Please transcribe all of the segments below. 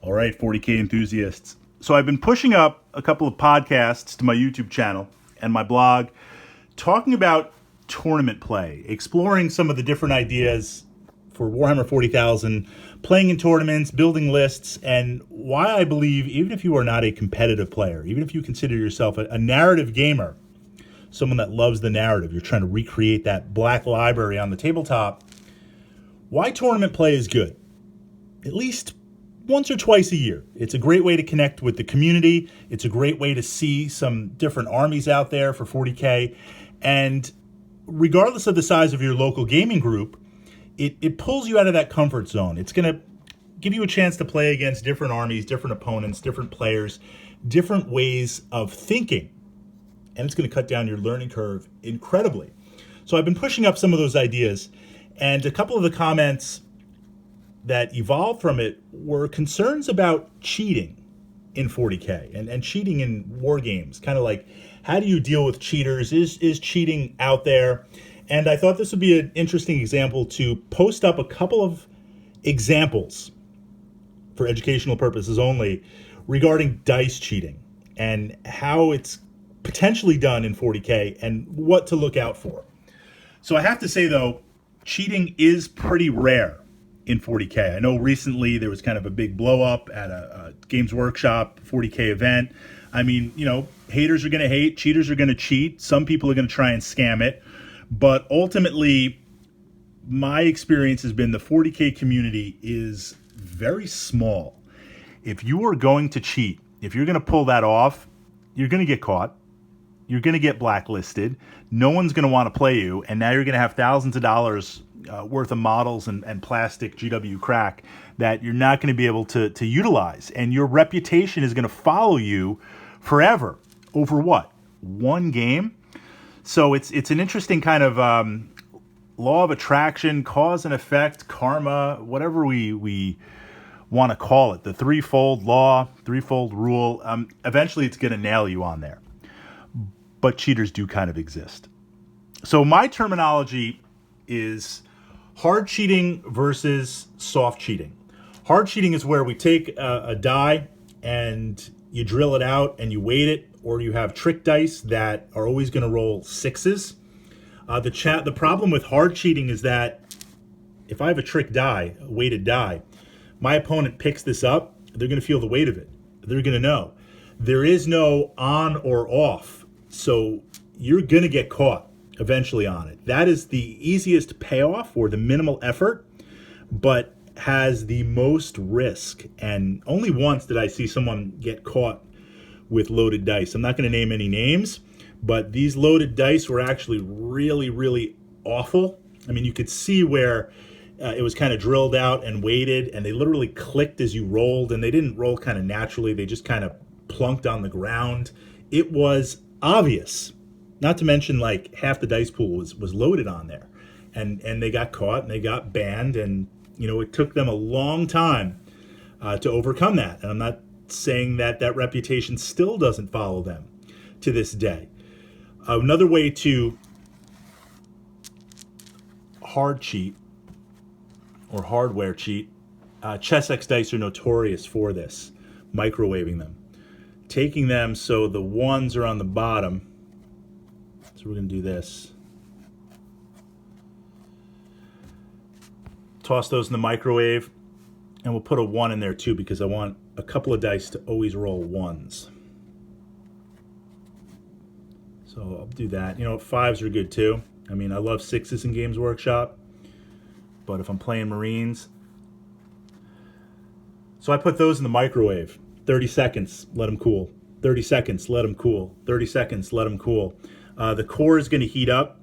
All right, 40K enthusiasts. So I've been pushing up a couple of podcasts to my YouTube channel and my blog talking about tournament play, exploring some of the different ideas for Warhammer 40,000, playing in tournaments, building lists, and why I believe even if you are not a competitive player, even if you consider yourself a narrative gamer, someone that loves the narrative, you're trying to recreate that black library on the tabletop, why tournament play is good, at least once or twice a year. It's a great way to connect with the community. It's a great way to see some different armies out there for 40K. And regardless of the size of your local gaming group, it pulls you out of that comfort zone. It's going to give you a chance to play against different armies, different opponents, different players, different ways of thinking. And it's going to cut down your learning curve incredibly. So I've been pushing up some of those ideas, and a couple of the comments that evolved from it were concerns about cheating in 40K and cheating in war games. Kind of like, how do you deal with cheaters? Is cheating out there? And I thought this would be an interesting example to post up a couple of examples for educational purposes only regarding dice cheating and how it's potentially done in 40K and what to look out for. So I have to say, though, cheating is pretty rare in 40K. I know recently there was kind of a big blow up at a Games Workshop 40K event. I mean, haters are going to hate, cheaters are going to cheat. Some people are going to try and scam it. But ultimately, my experience has been the 40K community is very small. If you are going to cheat, if you're going to pull that off, you're going to get caught. You're going to get blacklisted. No one's going to want to play you. And now you're going to have thousands of dollars worth of models and plastic GW crack that you're not going to be able to utilize. And your reputation is going to follow you forever over what? One game? So it's an interesting kind of law of attraction, cause and effect, karma, whatever we want to call it. The threefold law, threefold rule. Eventually it's going to nail you on there. But cheaters do kind of exist. So my terminology is hard cheating versus soft cheating. Hard cheating is where we take a die and you drill it out and you weight it, or you have trick dice that are always going to roll sixes. The problem with hard cheating is that if I have a trick die, a weighted die, my opponent picks this up, they're going to feel the weight of it. They're going to know. There is no on or off. So you're going to get caught eventually on it. That is the easiest payoff or the minimal effort, but has the most risk. And only once did I see someone get caught with loaded dice. I'm not going to name any names, but these loaded dice were actually really, really awful. I mean, you could see where it was kind of drilled out and weighted, and they literally clicked as you rolled, and they didn't roll kind of naturally. They just kind of plunked on the ground. It was obvious, not to mention like half the dice pool was loaded on there, and they got caught and they got banned, and it took them a long time to overcome that. And I'm not saying that reputation still doesn't follow them to this day. Another way to hard cheat or hardware cheat, Chessex dice are notorious for this, microwaving them. Taking them so the ones are on the bottom. So we're going to do this. Toss those in the microwave, and we'll put a 1 in there too because I want a couple of dice to always roll 1s. So I'll do that. 5s are good too. I mean, I love 6s in Games Workshop, but if I'm playing Marines. So I put those in the microwave. 30 seconds, let them cool. 30 seconds, let them cool. 30 seconds, let them cool. The core is going to heat up,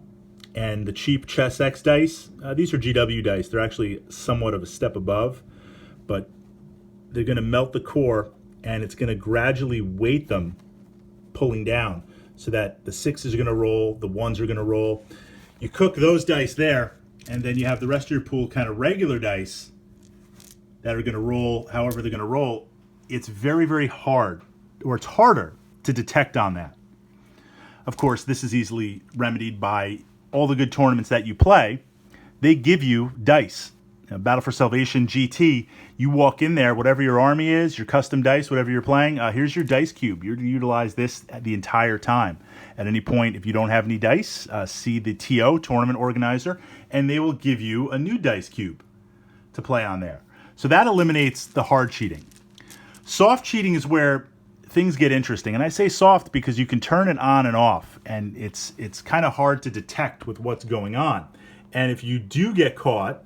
and the cheap Chessex dice, these are GW dice. They're actually somewhat of a step above, but they're going to melt the core, and it's going to gradually weight them, pulling down, so that the 6s are going to roll, the 1s are going to roll. You cook those dice there, and then you have the rest of your pool kind of regular dice that are going to roll however they're going to roll. It's very, very hard, or it's harder to detect on that. Of course, this is easily remedied by all the good tournaments that you play. They give you dice Battle for Salvation GT, you walk in there, whatever your army is, your custom dice, whatever you're playing, here's your dice cube. You're to utilize this the entire time. At any point, if you don't have any dice, see the TO, Tournament Organizer, and they will give you a new dice cube to play on there. So that eliminates the hard cheating. Soft cheating is where things get interesting. And I say soft because you can turn it on and off, and it's kind of hard to detect with what's going on. And if you do get caught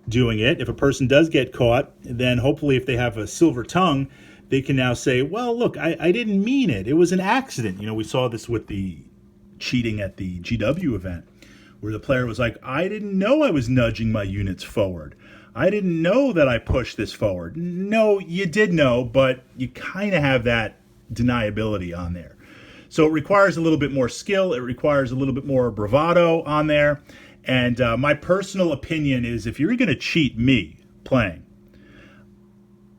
doing it, if a person does get caught, then hopefully if they have a silver tongue, they can now say, well, look, I didn't mean it. It was an accident. You know, we saw this with the cheating at the GW event, where the player was like, I didn't know I was nudging my units forward. I didn't know that I pushed this forward. No, you did know, but you kind of have that deniability on there. So it requires a little bit more skill. It requires a little bit more bravado on there. And my personal opinion is, if you're going to cheat me playing,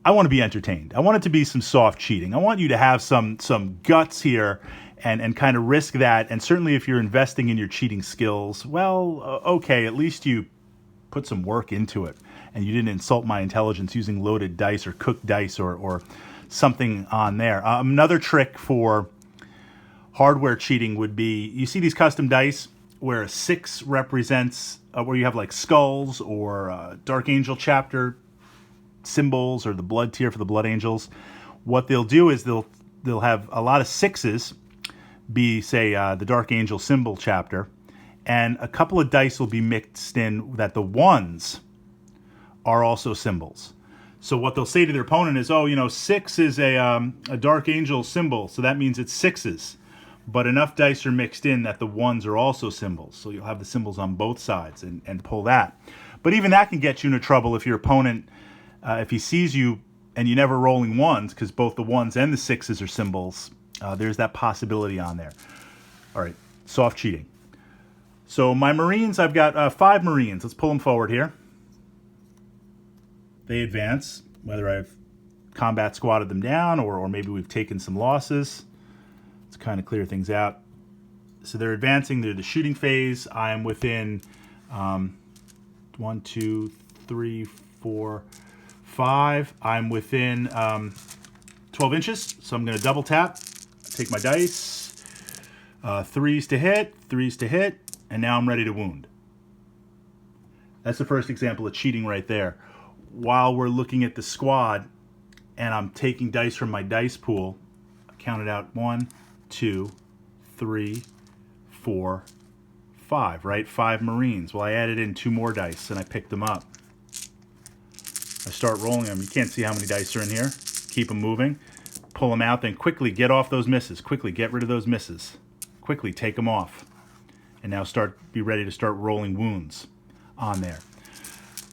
I want to be entertained. I want it to be some soft cheating. I want you to have some guts here and kind of risk that. And certainly if you're investing in your cheating skills, well, okay, at least you put some work into it and you didn't insult my intelligence using loaded dice or cooked dice or something on there. Another trick for hardware cheating would be, you see these custom dice where a 6 represents, where you have like skulls or Dark Angel chapter symbols or the blood tier for the Blood Angels. What they'll do is they'll have a lot of 6s be, say, the Dark Angel symbol chapter, and a couple of dice will be mixed in that the 1s are also symbols. So what they'll say to their opponent is, oh, you know, 6 is a Dark Angel symbol, so that means it's 6s. But enough dice are mixed in that the 1s are also symbols. So you'll have the symbols on both sides and pull that. But even that can get you into trouble if your opponent, if he sees you and you never rolling 1s, because both the 1s and the 6s are symbols, there's that possibility on there. All right, soft cheating. So my Marines, I've got 5 Marines. Let's pull them forward here. They advance, whether I've combat squatted them down or maybe we've taken some losses. To kind of clear things out. So they're advancing, they're the shooting phase. I'm within 1, 2, 3, 4, 5. I'm within 12 inches, so I'm going to double tap, take my dice, 3s to hit, and now I'm ready to wound. That's the first example of cheating right there. While we're looking at the squad, and I'm taking dice from my dice pool, I counted out 1, 2, 3, 4, 5, right? 5 Marines. Well, I added in 2 more dice and I picked them up. I start rolling them. You can't see how many dice are in here. Keep them moving. Pull them out, then quickly get off those misses. Quickly get rid of those misses. Quickly take them off. And now be ready to start rolling wounds on there.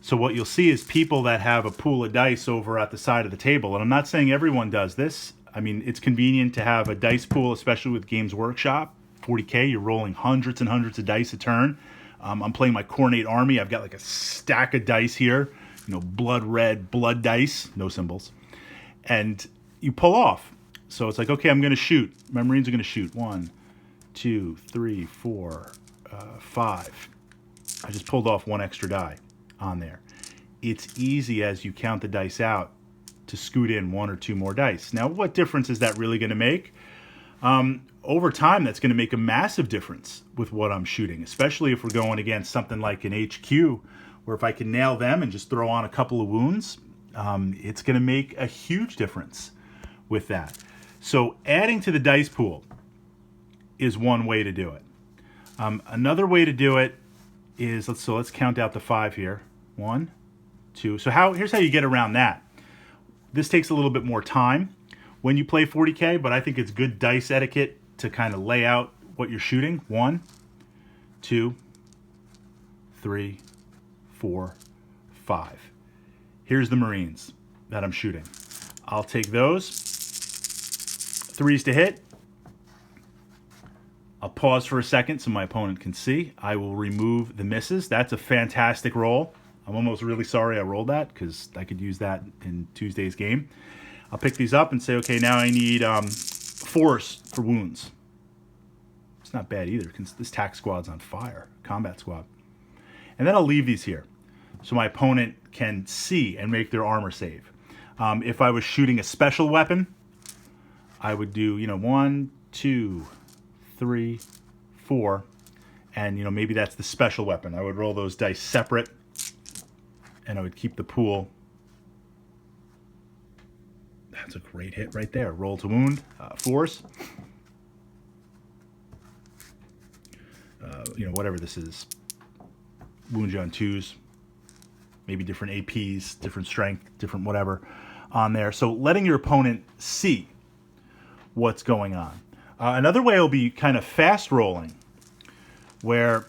So what you'll see is people that have a pool of dice over at the side of the table, and I'm not saying everyone does this. I mean, it's convenient to have a dice pool, especially with Games Workshop. 40K, you're rolling hundreds and hundreds of dice a turn. I'm playing my Cornate Army. I've got like a stack of dice here. You know, blood red, blood dice, no symbols. And you pull off. So it's like, okay, I'm going to shoot. My Marines are going to shoot. 1, 2, 3, 4, 5. I just pulled off 1 extra die on there. It's easy as you count the dice out to scoot in 1 or 2 more dice. Now, what difference is that really going to make? Over time, that's going to make a massive difference with what I'm shooting, especially if we're going against something like an HQ, where if I can nail them and just throw on a couple of wounds, it's going to make a huge difference with that. So adding to the dice pool is one way to do it. Another way to do it is, let's count out the 5 here. 1, 2. So here's how you get around that. This takes a little bit more time when you play 40K, but I think it's good dice etiquette to kind of lay out what you're shooting. 1, 2, 3, 4, 5. Here's the Marines that I'm shooting. I'll take those. 3s to hit. I'll pause for a second so my opponent can see. I will remove the misses. That's a fantastic roll. I'm almost really sorry I rolled that because I could use that in Tuesday's game. I'll pick these up and say, okay, now I need 4s for wounds. It's not bad either because this tac squad's on fire, combat squad. And then I'll leave these here. so my opponent can see and make their armor save. If I was shooting a special weapon, I would do, 1, 2, 3, 4, and maybe that's the special weapon. I would roll those dice separate, and I would keep the pool. That's a great hit right there. Roll to wound, 4s. Whatever this is. Wound you on 2s. Maybe different APs, different strength, different whatever on there. So letting your opponent see what's going on. Another way will be kind of fast rolling, where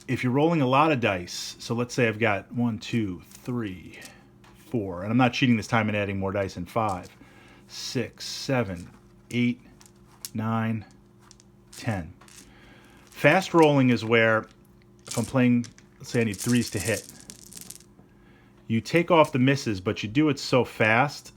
if you're rolling a lot of dice, so let's say I've got 1, 2, 3, 4, and I'm not cheating this time and adding more dice in 5, 6, 7, 8, 9, 10. Fast rolling is where, if I'm playing, let's say I need 3s to hit, you take off the misses, but you do it so fast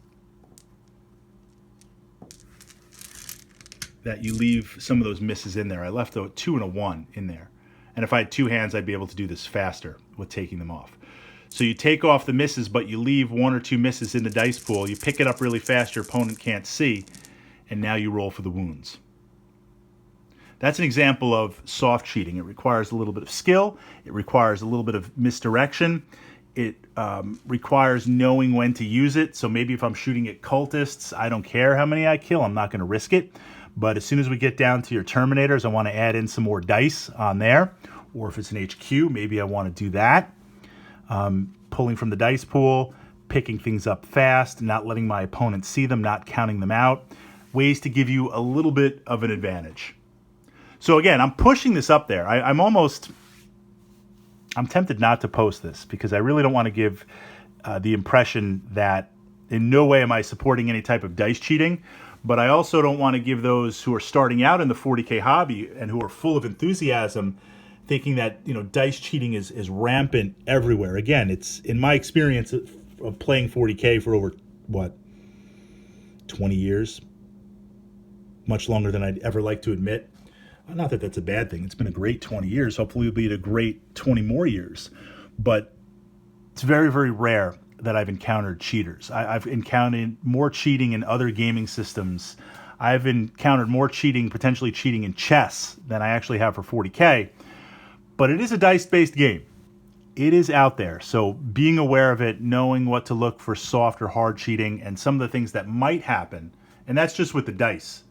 that you leave some of those misses in there. I left a 2 and a 1 in there. And if I had 2 hands, I'd be able to do this faster with taking them off. So you take off the misses, but you leave 1 or 2 misses in the dice pool. You pick it up really fast, your opponent can't see, and now you roll for the wounds. That's an example of soft cheating. It requires a little bit of skill. It requires a little bit of misdirection. It requires knowing when to use it. So maybe if I'm shooting at cultists, I don't care how many I kill. I'm not going to risk it. But as soon as we get down to your Terminators, I want to add in some more dice on there. Or if it's an HQ, maybe I want to do that. Pulling from the dice pool, picking things up fast, not letting my opponent see them, not counting them out. Ways to give you a little bit of an advantage. So again, I'm pushing this up there. I'm tempted not to post this because I really don't want to give the impression that in no way am I supporting any type of dice cheating, but I also don't want to give those who are starting out in the 40K hobby and who are full of enthusiasm thinking that dice cheating is rampant everywhere. Again, it's in my experience of playing 40K for over 20 years, much longer than I'd ever like to admit. Not that that's a bad thing. It's been a great 20 years. Hopefully it'll be a great 20 more years. But it's very, very rare that I've encountered cheaters. I've encountered more cheating in other gaming systems. I've encountered more cheating, potentially cheating in chess than I actually have for 40K. But it is a dice-based game. It is out there. So being aware of it, knowing what to look for soft or hard cheating, and some of the things that might happen, and that's just with the dice.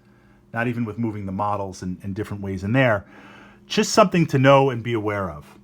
Not even with moving the models and different ways in there. Just something to know and be aware of.